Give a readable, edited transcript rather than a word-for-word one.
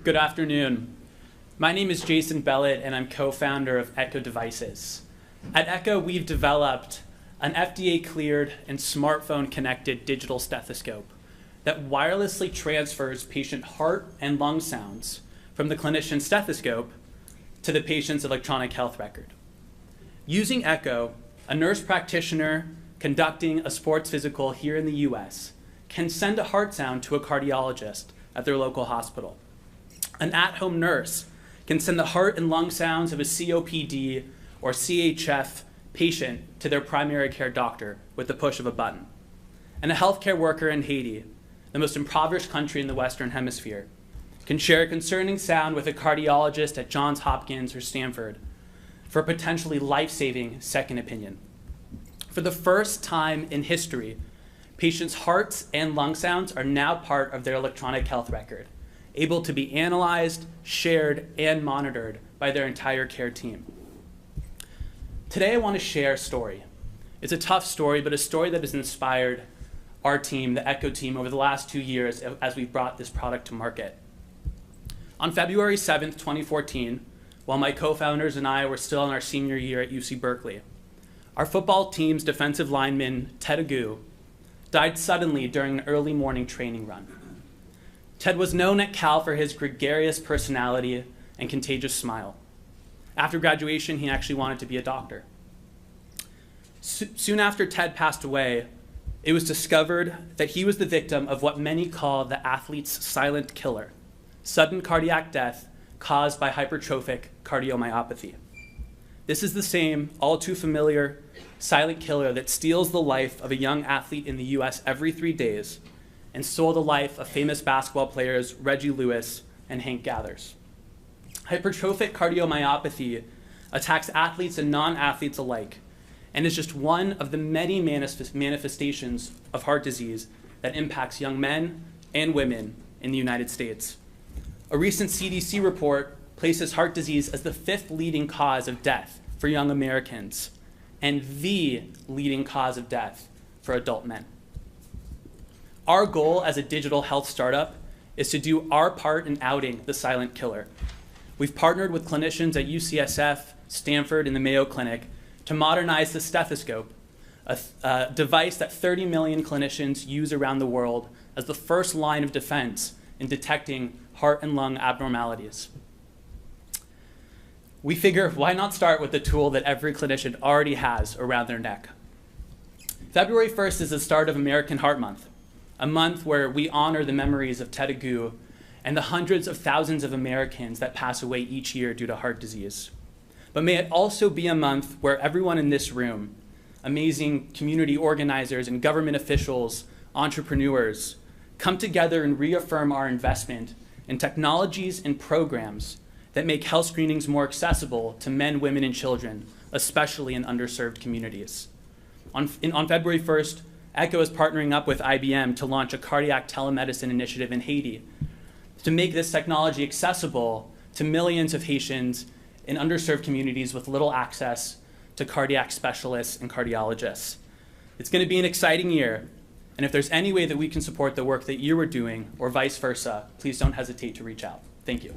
Good afternoon. My name is Jason Bellet, and I'm co-founder of Echo Devices. At Echo, we've developed an FDA-cleared and smartphone-connected digital stethoscope that wirelessly transfers patient heart and lung sounds from the clinician's stethoscope to the patient's electronic health record. Using Echo, a nurse practitioner conducting a sports physical here in the US can send a heart sound to a cardiologist at their local hospital. An at-home nurse can send the heart and lung sounds of a COPD or CHF patient to their primary care doctor with the push of a button. And a healthcare worker in Haiti, the most impoverished country in the Western Hemisphere, can share a concerning sound with a cardiologist at Johns Hopkins or Stanford for a potentially life-saving second opinion. For the first time in history, patients' hearts and lung sounds are now part of their electronic health record, able to be analyzed, shared, and monitored by their entire care team. Today I want to share a story. It's a tough story, but a story that has inspired our team, the Echo team, over the last 2 years as we've brought this product to market. On February 7th, 2014, while my co-founders and I were still in our senior year at UC Berkeley, our football team's defensive lineman, Ted Agu, died suddenly during an early morning training run. Ted was known at Cal for his gregarious personality and contagious smile. After graduation, he actually wanted to be a doctor. Soon after Ted passed away, it was discovered that he was the victim of what many call the athlete's silent killer, sudden cardiac death caused by hypertrophic cardiomyopathy. This is the same, all too familiar, silent killer that steals the life of a young athlete in the US every 3 days and stole the life of famous basketball players Reggie Lewis and Hank Gathers. Hypertrophic cardiomyopathy attacks athletes and non-athletes alike and is just one of the many manifestations of heart disease that impacts young men and women in the United States. A recent CDC report places heart disease as the 5th leading cause of death for young Americans and the leading cause of death for adult men. Our goal as a digital health startup is to do our part in outing the silent killer. We've partnered with clinicians at UCSF, Stanford, and the Mayo Clinic to modernize the stethoscope, a device that 30 million clinicians use around the world as the first line of defense in detecting heart and lung abnormalities. We figure, why not start with the tool that every clinician already has around their neck? February 1st is the start of American Heart Month, a month where we honor the memories of Ted Agu and the hundreds of thousands of Americans that pass away each year due to heart disease. But may it also be a month where everyone in this room, amazing community organizers and government officials, entrepreneurs, come together and reaffirm our investment in technologies and programs that make health screenings more accessible to men, women, and children, especially in underserved communities. On February 1st, Echo is partnering up with IBM to launch a cardiac telemedicine initiative in Haiti to make this technology accessible to millions of Haitians in underserved communities with little access to cardiac specialists and cardiologists. It's going to be an exciting year, and if there's any way that we can support the work that you are doing, or vice versa, please don't hesitate to reach out. Thank you.